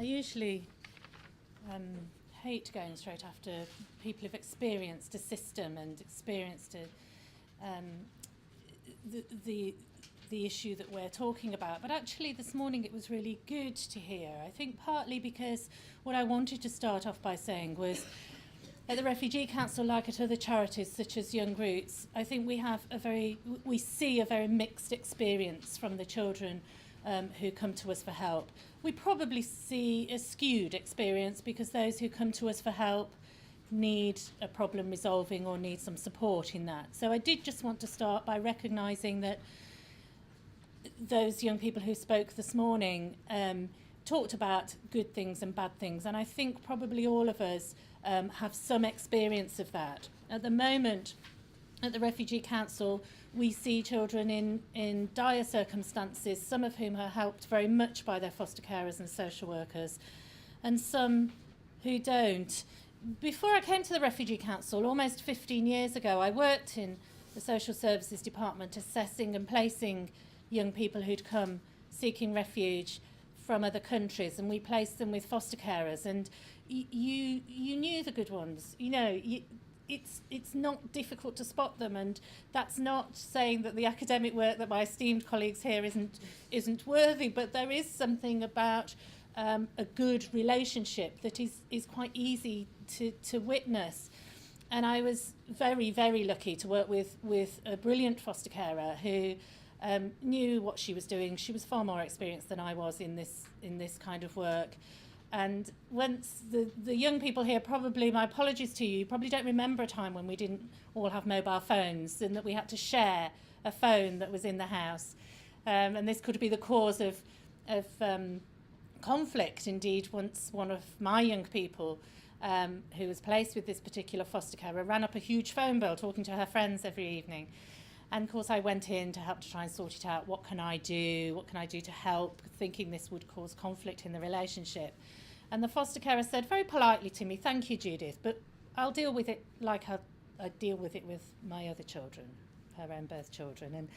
I usually hate going straight after people who've experienced a system and experienced the issue that we're talking about. But actually this morning it was really good to hear. I think partly because what I wanted to start off by saying was at the Refugee Council, like at other charities such as Young Roots, I think we see a very mixed experience from the children who come to us for help. We probably see a skewed experience because those who come to us for help need a problem resolving or need some support in that. So I did just want to start by recognising that those young people who spoke this morning talked about good things and bad things, and I think probably all of us have some experience of that. At the moment, at the Refugee Council, we see children in dire circumstances, some of whom are helped very much by their foster carers and social workers, and some who don't. Before I came to the Refugee Council, almost 15 years ago, I worked in the Social Services Department assessing and placing young people who'd come seeking refuge from other countries, and we placed them with foster carers, and you knew the good ones. You know, it's not difficult to spot them, and that's not saying that the academic work that my esteemed colleagues here isn't worthy, but there is something about a good relationship that is quite easy to witness. And I was very, very lucky to work with a brilliant foster carer who knew what she was doing. She was far more experienced than I was in this kind of work. And once the young people here, probably, my apologies to you probably don't remember a time when we didn't all have mobile phones and that we had to share a phone that was in the house. And this could be the cause of conflict. Indeed, once one of my young people who was placed with this particular foster carer ran up a huge phone bill talking to her friends every evening. And of course I went in to help to try and sort it out. What can I do? What can I do to help? Thinking this would cause conflict in the relationship. And the foster carer said very politely to me, "Thank you, Judith, but I'll deal with it like I deal with it with my other children," her own birth children. And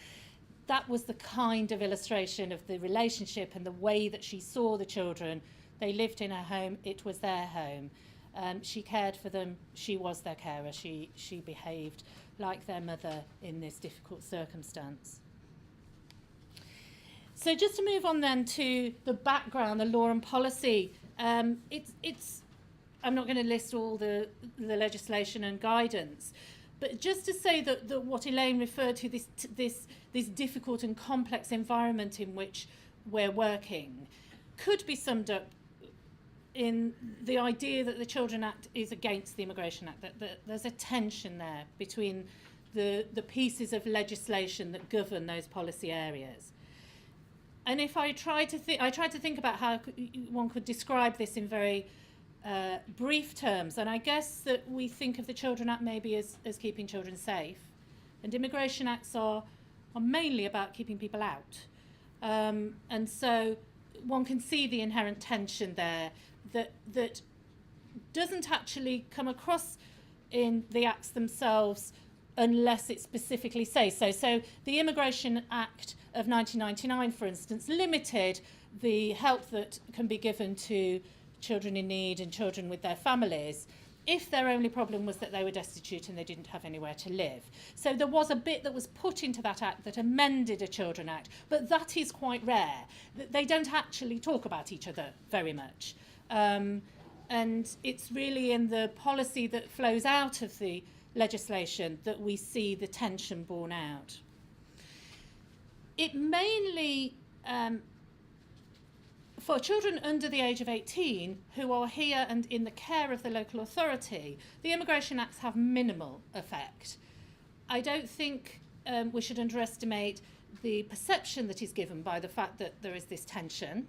that was the kind of illustration of the relationship and the way that she saw the children. They lived in her home. It was their home. She cared for them. She was their carer. She behaved like their mother in this difficult circumstance. So just to move on then to the background, the law and policy. I'm not going to list all the legislation and guidance, but just to say that what Elaine referred to, this difficult and complex environment in which we're working, could be summed up in the idea that the Children Act is against the Immigration Act, that there's a tension there between the pieces of legislation that govern those policy areas. And if I tried to think about how one could describe this in very brief terms, and I guess that we think of the Children Act maybe as keeping children safe, and Immigration Acts are mainly about keeping people out. And so one can see the inherent tension there that doesn't actually come across in the acts themselves unless it specifically says so. So the Immigration Act of 1999, for instance, limited the help that can be given to children in need and children with their families if their only problem was that they were destitute and they didn't have anywhere to live. So there was a bit that was put into that act that amended a Children Act, but that is quite rare. They don't actually talk about each other very much. And it's really in the policy that flows out of the legislation that we see the tension borne out. It mainly, for children under the age of 18 who are here and in the care of the local authority, the Immigration Acts have minimal effect. I don't think we should underestimate the perception that is given by the fact that there is this tension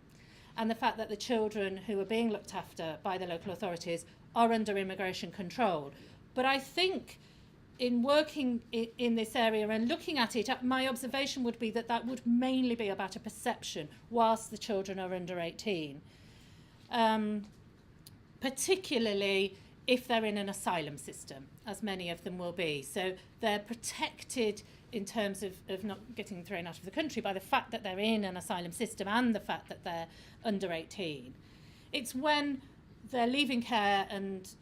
and the fact that the children who are being looked after by the local authorities are under immigration control. But I think in working in this area and looking at it, my observation would be that would mainly be about a perception whilst the children are under 18. Particularly if they're in an asylum system, as many of them will be. So they're protected in terms of not getting thrown out of the country by the fact that they're in an asylum system and the fact that they're under 18. It's when they're leaving care and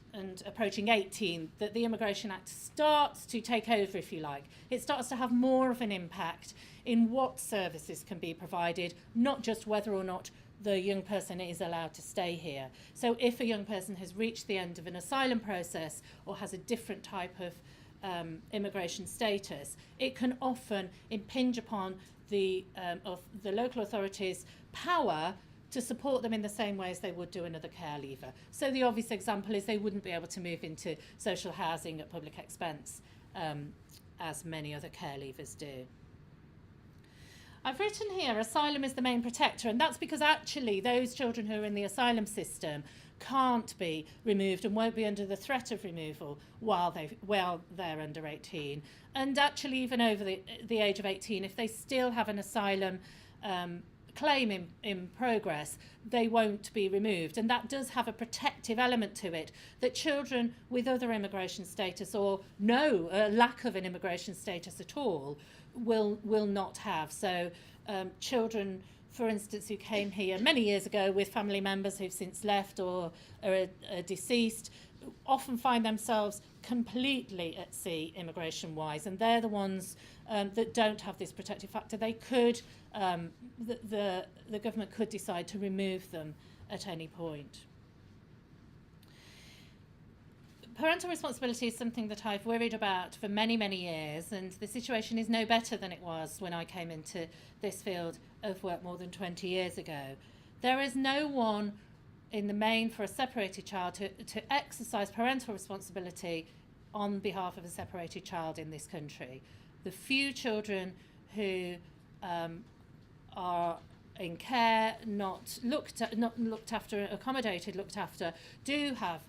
approaching 18 that the Immigration Act starts to take over, if you like. It starts to have more of an impact in what services can be provided, not just whether or not the young person is allowed to stay here. So if a young person has reached the end of an asylum process or has a different type of immigration status, it can often impinge upon the local authorities' power to support them in the same way as they would do another care leaver. So the obvious example is they wouldn't be able to move into social housing at public expense, as many other care leavers do. I've written here, asylum is the main protector, and that's because actually those children who are in the asylum system can't be removed and won't be under the threat of removal while they're under 18. And actually even over the age of 18, if they still have an asylum claim in progress, they won't be removed. And that does have a protective element to it that children with other immigration status or no lack of an immigration status at all will not have. So children, for instance, who came here many years ago with family members who've since left or are deceased, often find themselves completely at sea immigration-wise, and they're the ones that don't have this protective factor. They could, the government could decide to remove them at any point. Parental responsibility is something that I've worried about for many, many years, and the situation is no better than it was when I came into this field of work more than 20 years ago. There is no one in the main for a separated child to exercise parental responsibility on behalf of a separated child in this country. The few children who are in care, not looked after, accommodated, looked after, do have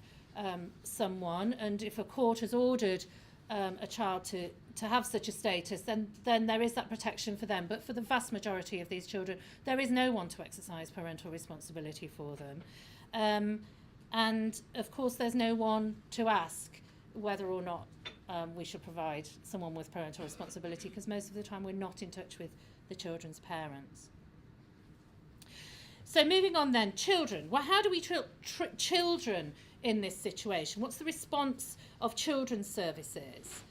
someone, and if a court has ordered a child to have such a status, then there is that protection for them. But for the vast majority of these children, there is no one to exercise parental responsibility for them. And of course, there's no one to ask whether or not we should provide someone with parental responsibility, because most of the time we're not in touch with the children's parents. So moving on then, children. Well, how do we treat children in this situation? What's the response of children's services?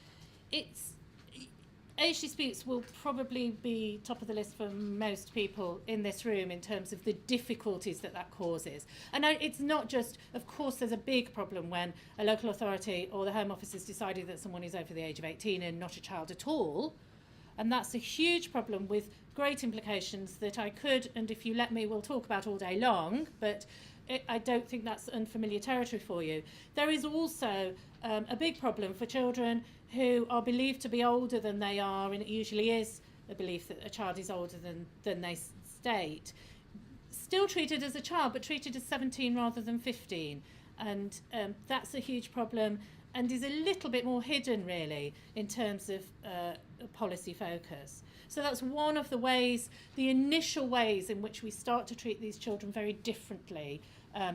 Age disputes will probably be top of the list for most people in this room in terms of the difficulties that causes. And it's not just, of course, there's a big problem when a local authority or the Home Office has decided that someone is over the age of 18 and not a child at all. And that's a huge problem with great implications that I could, and if you let me, we'll talk about all day long, but I don't think that's unfamiliar territory for you. There is also a big problem for children who are believed to be older than they are, and it usually is a belief that a child is older than they state. Still treated as a child, but treated as 17 rather than 15. And that's a huge problem and is a little bit more hidden, really, in terms of policy focus. So that's one of the ways, the initial ways in which we start to treat these children very differently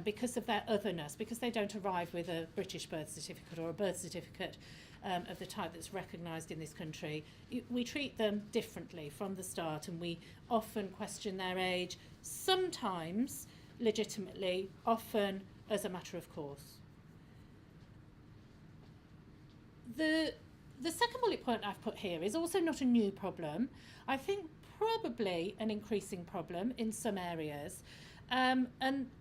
because of their otherness, because they don't arrive with a British birth certificate or a birth certificate of the type that's recognised in this country. We treat them differently from the start, and we often question their age, sometimes legitimately, often as a matter of course. The second bullet point I've put here is also not a new problem. I think probably an increasing problem in some areas. And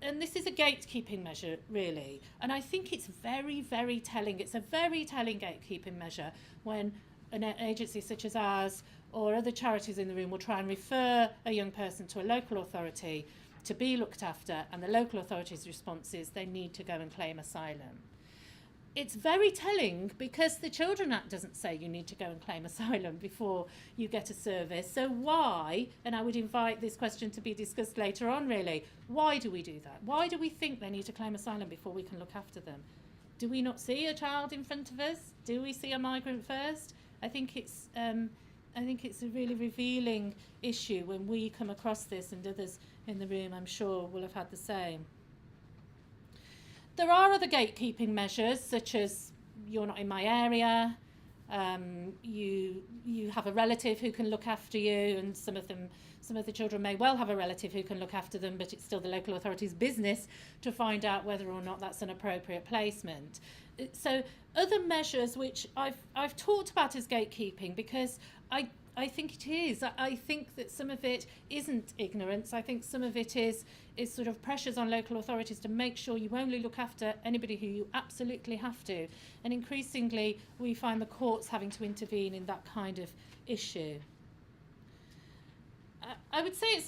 this is a gatekeeping measure, really. And I think it's very, very telling. It's a very telling gatekeeping measure when an agency such as ours or other charities in the room will try and refer a young person to a local authority to be looked after, and the local authority's response is they need to go and claim asylum. It's very telling because the Children Act doesn't say you need to go and claim asylum before you get a service. So why, and I would invite this question to be discussed later on really, why do we do that? Why do we think they need to claim asylum before we can look after them? Do we not see a child in front of us? Do we see a migrant first? I think it's a really revealing issue when we come across this, and others in the room I'm sure will have had the same. There are other gatekeeping measures, such as you're not in my area, You have a relative who can look after you, and some of the children may well have a relative who can look after them, but it's still the local authority's business to find out whether or not that's an appropriate placement. So other measures which I've talked about as gatekeeping, because I think it is. I think that some of it isn't ignorance. I think some of it is sort of pressures on local authorities to make sure you only look after anybody who you absolutely have to. And increasingly, we find the courts having to intervene in that kind of issue. I would say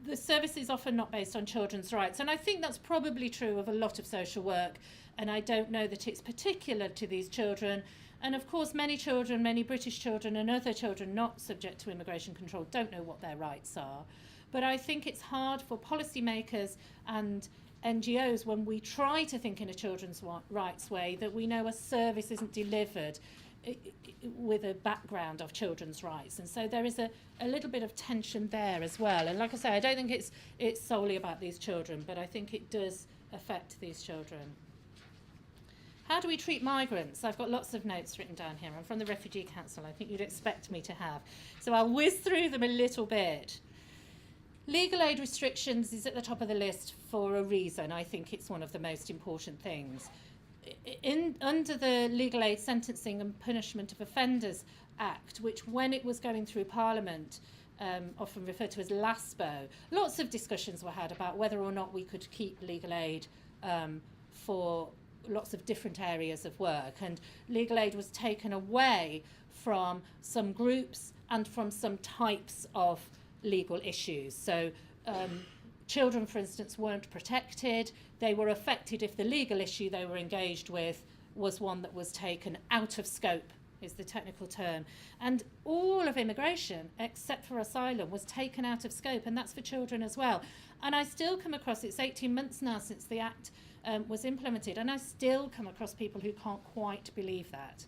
the service is often not based on children's rights. And I think that's probably true of a lot of social work. And I don't know that it's particular to these children. And of course, many children, many British children and other children not subject to immigration control don't know what their rights are. But I think it's hard for policymakers and NGOs, when we try to think in a children's rights way, that we know a service isn't delivered with a background of children's rights. And so there is a little bit of tension there as well. And like I say, I don't think it's solely about these children, but I think it does affect these children. How do we treat migrants? I've got lots of notes written down here. I'm from the Refugee Council. I think you'd expect me to have. So I'll whiz through them a little bit. Legal aid restrictions is at the top of the list for a reason. I think it's one of the most important things. Under the Legal Aid Sentencing and Punishment of Offenders Act, which when it was going through Parliament, often referred to as LASPO, lots of discussions were had about whether or not we could keep legal aid for lots of different areas of work, and legal aid was taken away from some groups and from some types of legal issues. So children, for instance, weren't protected. They were affected if the legal issue they were engaged with was one that was taken out of scope, is the technical term. And all of immigration, except for asylum, was taken out of scope, and that's for children as well. And I still come across, it's 18 months now since the Act was implemented, and I still come across people who can't quite believe that.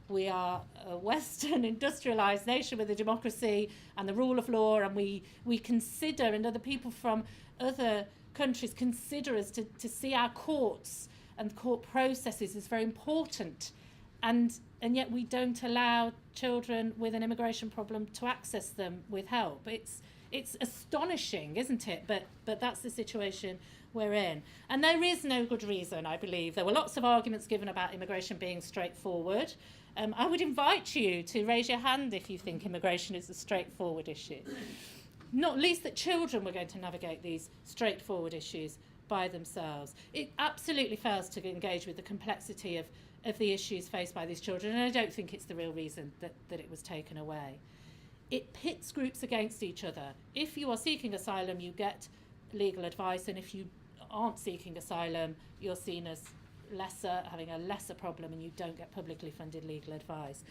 We are a Western industrialised nation with a democracy and the rule of law, and we consider, and other people from other countries consider us to see our courts and court processes as very important, and yet we don't allow children with an immigration problem to access them with help. It's astonishing, isn't it? But that's the situation we're in. And there is no good reason, I believe. There were lots of arguments given about immigration being straightforward. I would invite you to raise your hand if you think immigration is a straightforward issue. Not least that children were going to navigate these straightforward issues by themselves. It absolutely fails to engage with the complexity of the issues faced by these children, and I don't think it's the real reason that it was taken away. It pits groups against each other. If you are seeking asylum, you get legal advice, and if you aren't seeking asylum, you're seen as lesser, having a lesser problem, and you don't get publicly funded legal advice.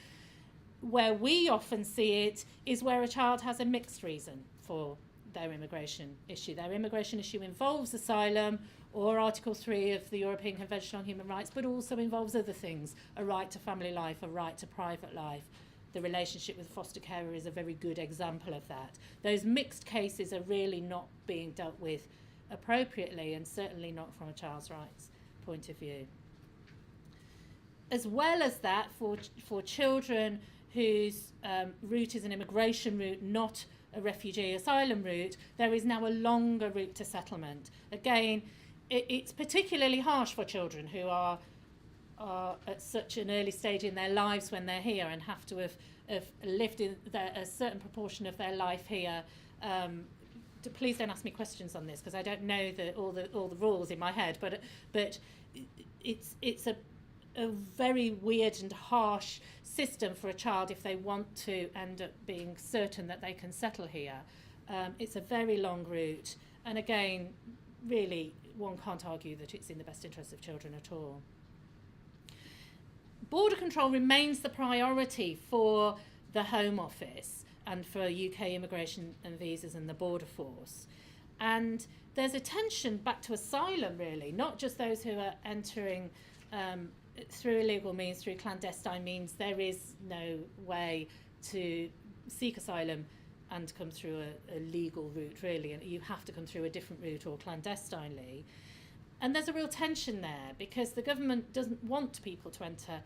Where we often see it is where a child has a mixed reason for their immigration issue. Their immigration issue involves asylum or Article 3 of the European Convention on Human Rights, but also involves other things, a right to family life, a right to private life. The relationship with foster carer is a very good example of that. Those mixed cases are really not being dealt with appropriately, and certainly not from a child's rights point of view. As well as that, for children whose route is an immigration route, not a refugee asylum route, there is now a longer route to settlement. Again, it's particularly harsh for children who are at such an early stage in their lives when they're here and have to have lived in a certain proportion of their life here. Please don't ask me questions on this because I don't know all the rules in my head, but it's a very weird and harsh system for a child if they want to end up being certain that they can settle here. It's a very long route, and again, really, one can't argue that it's in the best interest of children at all. Border control remains the priority for the Home Office and for UK Immigration and Visas and the Border Force. And there's a tension back to asylum, really, not just those who are entering through illegal means, through clandestine means. There is no way to seek asylum and come through a legal route, really, and you have to come through a different route or clandestinely. And there's a real tension there because the government doesn't want people to enter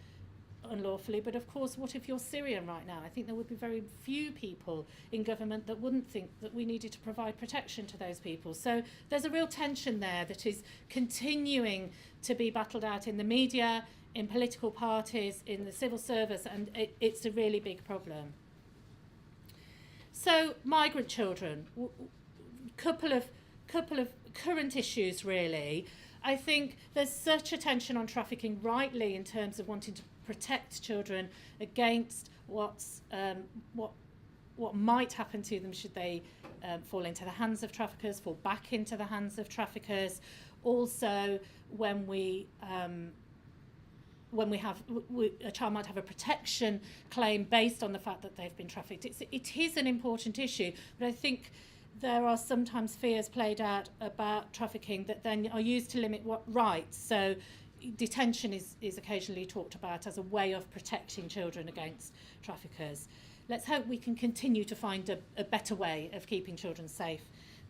unlawfully, but of course, what if you're Syrian right now? I think there would be very few people in government that wouldn't think that we needed to provide protection to those people. So there's a real tension there that is continuing to be battled out in the media, in political parties, in the civil service, and it's a really big problem. So migrant children, couple of current issues really. I think there's such a tension on trafficking, rightly, in terms of wanting to protect children against what might happen to them should they fall into the hands of traffickers, fall back into the hands of traffickers. Also, when a child might have a protection claim based on the fact that they've been trafficked. It is an important issue, but I think there are sometimes fears played out about trafficking that then are used to limit what rights. So detention is occasionally talked about as a way of protecting children against traffickers. Let's hope we can continue to find a better way of keeping children safe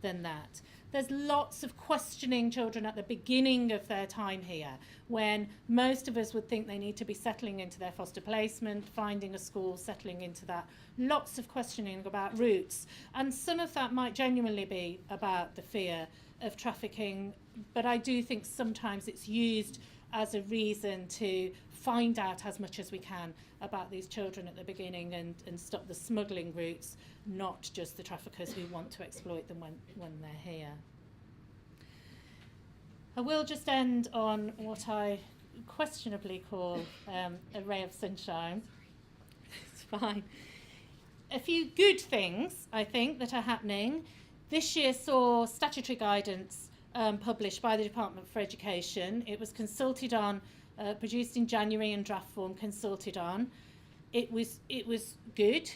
than that. There's lots of questioning children at the beginning of their time here, when most of us would think they need to be settling into their foster placement, finding a school, settling into that. Lots of questioning about routes, and some of that might genuinely be about the fear of trafficking, but I do think sometimes it's used as a reason to find out as much as we can about these children at the beginning and stop the smuggling routes, not just the traffickers who want to exploit them when they're here. I will just end on what I questionably call a ray of sunshine. It's fine. A few good things, I think, that are happening. This year saw statutory guidance published by the Department for Education. It was consulted on, produced in January in draft form, consulted on. It was good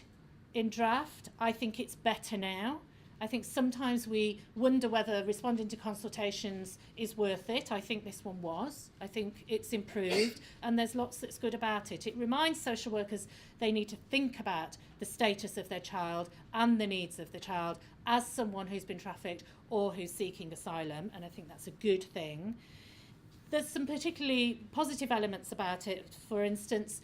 in draft. I think it's better now. I think sometimes we wonder whether responding to consultations is worth it. I think this one was. I think it's improved, and there's lots that's good about it. It reminds social workers they need to think about the status of their child and the needs of the child as someone who's been trafficked or who's seeking asylum, and I think that's a good thing. There's some particularly positive elements about it. For instance,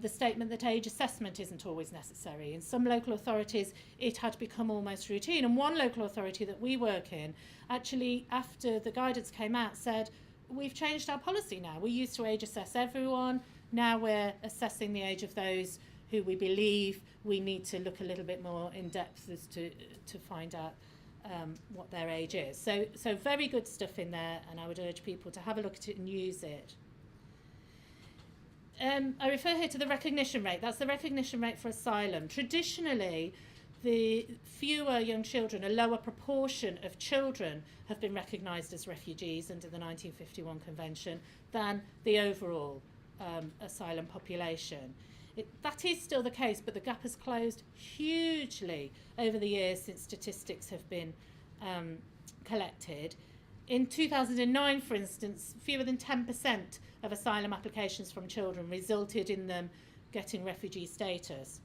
the statement that age assessment isn't always necessary. In some local authorities, it had become almost routine. And one local authority that we work in, actually, after the guidance came out, said, we've changed our policy now. We used to age assess everyone. Now we're assessing the age of those who we believe we need to look a little bit more in depth as to find out what their age is. So very good stuff in there, and I would urge people to have a look at it and use it. I refer here to the recognition rate. That's the recognition rate for asylum. Traditionally, the fewer young children, a lower proportion of children have been recognised as refugees under the 1951 Convention than the overall asylum population. That is still the case, but the gap has closed hugely over the years since statistics have been collected. In 2009, for instance, fewer than 10% of asylum applications from children resulted in them getting refugee status.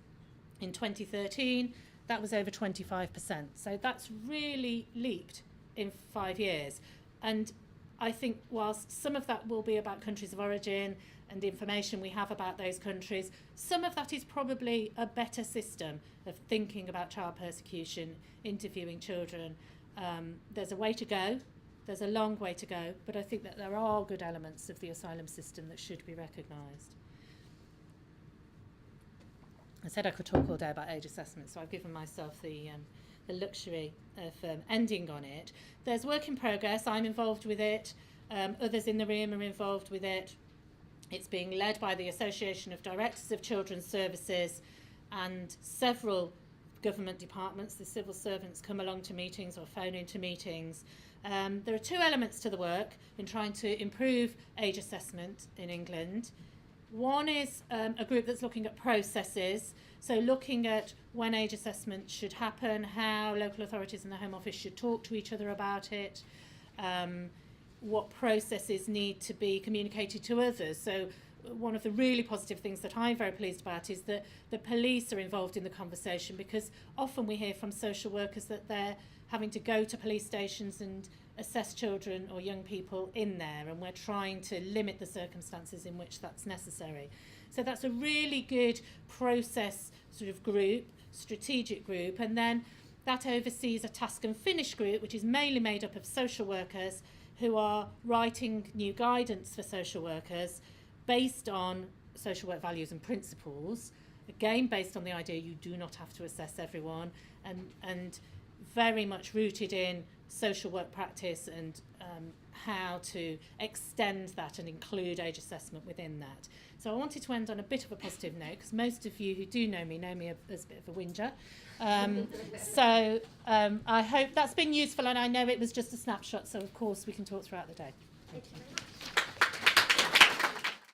In 2013, that was over 25%. So that's really leaped in 5 years. And I think whilst some of that will be about countries of origin and information we have about those countries, some of that is probably a better system of thinking about child persecution, interviewing children. There's a way to go. There's a long way to go, but I think that there are good elements of the asylum system that should be recognised. I said I could talk all day about age assessment, so I've given myself the luxury of ending on it. There's work in progress. I'm involved with it. Others in the room are involved with it. It's being led by the Association of Directors of Children's Services, and several government departments. The civil servants come along to meetings or phone into meetings. There are two elements to the work in trying to improve age assessment in England. One is a group that's looking at processes, so looking at when age assessment should happen, how local authorities and the Home Office should talk to each other about it, what processes need to be communicated to others. So one of the really positive things that I'm very pleased about is that the police are involved in the conversation, because often we hear from social workers that they're having to go to police stations and assess children or young people in there, and we're trying to limit the circumstances in which that's necessary. So that's a really good process sort of group, strategic group, and then that oversees a task and finish group, which is mainly made up of social workers who are writing new guidance for social workers based on social work values and principles, again based on the idea you do not have to assess everyone, and very much rooted in social work practice and how to extend that and include age assessment within that. So I wanted to end on a bit of a positive note, because most of you who do know me as a bit of a whinger. So I hope that's been useful, and I know it was just a snapshot, so of course we can talk throughout the day. Thank you.